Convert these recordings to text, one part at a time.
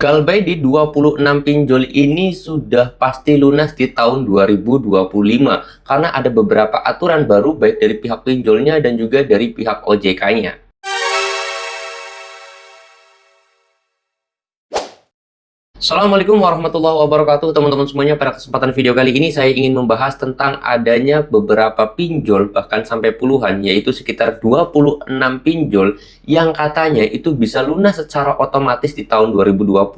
Galbay di 26 pinjol ini sudah pasti lunas di tahun 2025 karena ada beberapa aturan baru baik dari pihak pinjolnya dan juga dari pihak OJK-nya. Assalamualaikum warahmatullahi wabarakatuh teman-teman semuanya. Pada kesempatan video kali ini saya ingin membahas tentang adanya beberapa pinjol bahkan sampai puluhan, yaitu sekitar 26 pinjol yang katanya itu bisa lunas secara otomatis di tahun 2025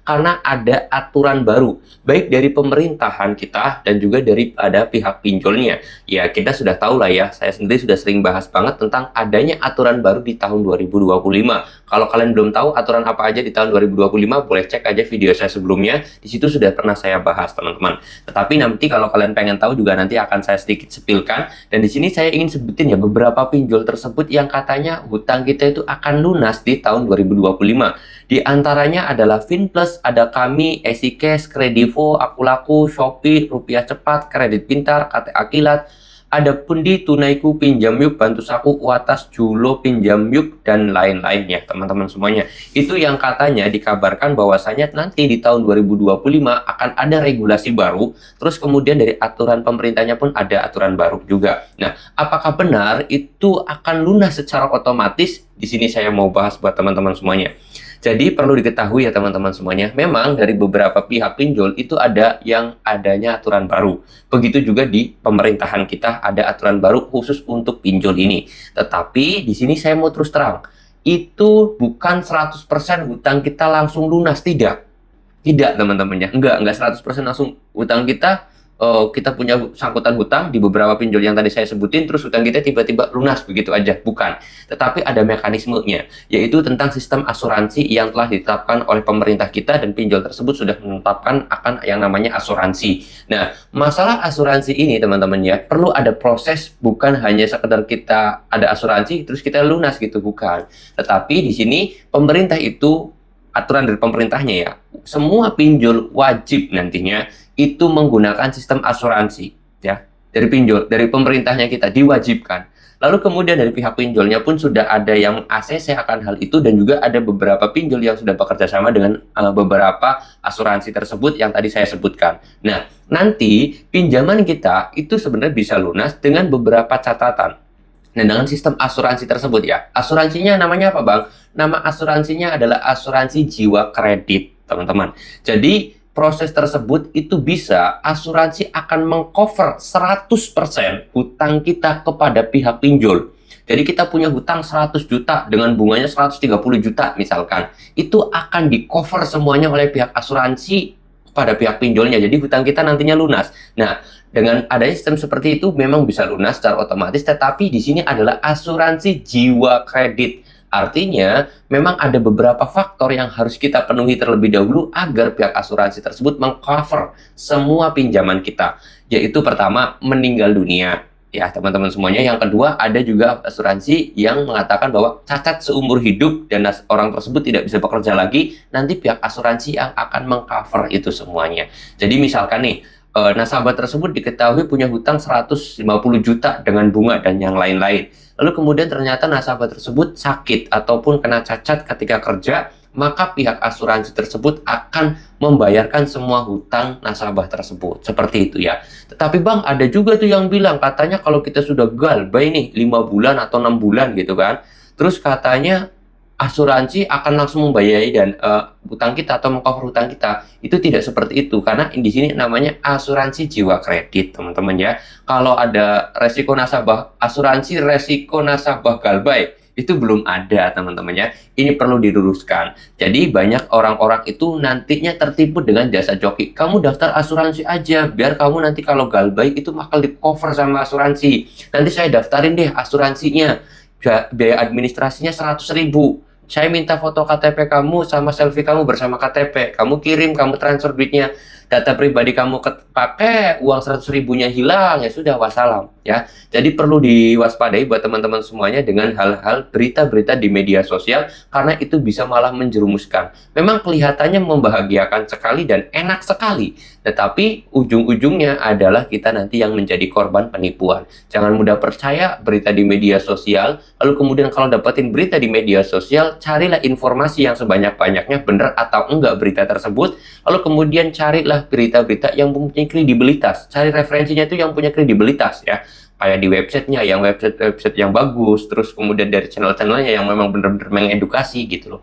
karena ada aturan baru baik dari pemerintahan kita dan juga daripada pihak pinjolnya. Ya, kita sudah tahu lah ya, saya sendiri sudah sering bahas banget tentang adanya aturan baru di tahun 2025. Kalau kalian belum tahu aturan apa aja di tahun 2025, boleh cek aja video saya sebelumnya. Di situ sudah pernah saya bahas, teman-teman. Tetapi nanti kalau kalian pengen tahu juga nanti akan saya sedikit sepilkan. Dan di sini saya ingin sebutin ya beberapa pinjol tersebut yang katanya hutang kita itu akan lunas di tahun 2025. Di antaranya adalah Finplus, ada Kami, EasyCash, Kredivo, Akulaku, Shopee, Rupiah Cepat, Kredit Pintar, KTA Kilat, ada Pundi, Tunaiku, Pinjam Yuk, Bantu Saku, Kuatas, Julo, Pinjam Yuk, dan lain-lainnya, teman-teman semuanya. Itu yang katanya dikabarkan bahwasanya nanti di tahun 2025 akan ada regulasi baru, terus kemudian dari aturan pemerintahnya pun ada aturan baru juga. Nah, apakah benar itu akan lunas secara otomatis? Di sini saya mau bahas buat teman-teman semuanya. Jadi perlu diketahui ya teman-teman semuanya, memang dari beberapa pihak pinjol itu ada yang adanya aturan baru. Begitu juga di pemerintahan kita ada aturan baru khusus untuk pinjol ini. Tetapi di sini saya mau terus terang, itu bukan 100% hutang kita langsung lunas, tidak. Tidak teman-temannya, enggak 100% langsung hutang kita punya sangkutan hutang di beberapa pinjol yang tadi saya sebutin, terus hutang kita tiba-tiba lunas begitu aja, bukan. Tetapi ada mekanismenya, yaitu tentang sistem asuransi yang telah ditetapkan oleh pemerintah kita dan pinjol tersebut sudah menetapkan akan yang namanya asuransi. Nah, masalah asuransi ini teman-teman ya, perlu ada proses, bukan hanya sekedar kita ada asuransi terus kita lunas gitu, bukan. Tetapi di sini pemerintah itu, aturan dari pemerintahnya ya, semua pinjol wajib nantinya itu menggunakan sistem asuransi ya, dari pemerintahnya kita diwajibkan. Lalu kemudian dari pihak pinjolnya pun sudah ada yang ACC akan hal itu, dan juga ada beberapa pinjol yang sudah bekerja sama dengan beberapa asuransi tersebut yang tadi saya sebutkan. Nah, nanti pinjaman kita itu sebenarnya bisa lunas dengan beberapa catatan. Nah, dengan sistem asuransi tersebut ya, asuransinya namanya apa, Bang? Nama asuransinya adalah asuransi jiwa kredit, teman-teman. Jadi proses tersebut itu bisa asuransi akan mengcover 100% hutang kita kepada pihak pinjol. Jadi kita punya hutang 100 juta dengan bunganya 130 juta misalkan. Itu akan di-cover semuanya oleh pihak asuransi pada pihak pinjolnya. Jadi hutang kita nantinya lunas. Nah, dengan adanya sistem seperti itu memang bisa lunas secara otomatis, tetapi di sini adalah asuransi jiwa kredit. Artinya, memang ada beberapa faktor yang harus kita penuhi terlebih dahulu agar pihak asuransi tersebut mengcover semua pinjaman kita. Yaitu pertama, meninggal dunia. Ya, teman-teman semuanya. Yang kedua, ada juga asuransi yang mengatakan bahwa cacat seumur hidup dan orang tersebut tidak bisa bekerja lagi, nanti pihak asuransi yang akan mengcover itu semuanya. Jadi misalkan nih, nasabah tersebut diketahui punya hutang 150 juta dengan bunga dan yang lain-lain. Lalu kemudian ternyata nasabah tersebut sakit ataupun kena cacat ketika kerja, maka pihak asuransi tersebut akan membayarkan semua hutang nasabah tersebut. Seperti itu ya. Tetapi Bang, ada juga tuh yang bilang katanya kalau kita sudah galbay nih 5 bulan atau 6 bulan gitu kan, terus katanya asuransi akan langsung membayari dan hutang kita atau mengcover hutang kita. Itu tidak seperti itu, karena di sini namanya asuransi jiwa kredit, teman-teman ya. Kalau ada resiko nasabah, asuransi resiko nasabah galbay itu belum ada, teman-teman ya. Ini perlu diluruskan. Jadi banyak orang-orang itu nantinya tertipu dengan jasa joki. Kamu daftar asuransi aja, biar kamu nanti kalau galbay itu bakal di cover sama asuransi. Nanti saya daftarin deh asuransinya, biaya administrasinya 100.000. Saya minta foto KTP kamu sama selfie kamu bersama KTP. Kamu kirim, kamu transfer duitnya. data pribadi kamu kepake, uang 100 ribunya hilang, ya sudah wassalam ya. Jadi perlu diwaspadai buat teman-teman semuanya dengan hal-hal berita-berita di media sosial, karena itu bisa malah menjerumuskan. Memang kelihatannya membahagiakan sekali dan enak sekali, tetapi ujung-ujungnya adalah kita nanti yang menjadi korban penipuan. Jangan mudah percaya berita di media sosial, lalu kemudian kalau dapetin berita di media sosial, carilah informasi yang sebanyak-banyaknya benar atau enggak berita tersebut, lalu kemudian carilah berita-berita yang mempunyai kredibilitas, cari referensinya itu yang punya kredibilitas ya, kayak di websitenya yang website yang bagus, terus kemudian dari channel-channelnya yang memang benar-benar mengedukasi gitu loh.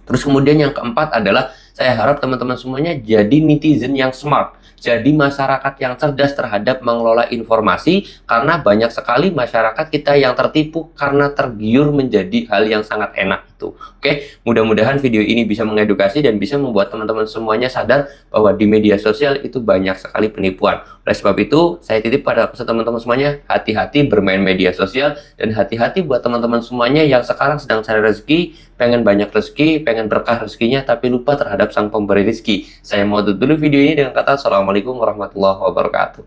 Terus kemudian yang keempat adalah, saya harap teman-teman semuanya jadi netizen yang smart, jadi masyarakat yang cerdas terhadap mengelola informasi, karena banyak sekali masyarakat kita yang tertipu karena tergiur menjadi hal yang sangat enak itu. Oke, mudah-mudahan video ini bisa mengedukasi dan bisa membuat teman-teman semuanya sadar bahwa di media sosial itu banyak sekali penipuan. Oleh sebab itu, saya titip pada teman-teman semuanya, hati-hati bermain media sosial, dan hati-hati buat teman-teman semuanya yang sekarang sedang cari rezeki, pengen banyak rezeki, pengen berkah rezekinya, tapi lupa terhadap sang pemberi rezeki. Saya mau tutup dulu video ini dengan kata Assalamualaikum warahmatullahi wabarakatuh.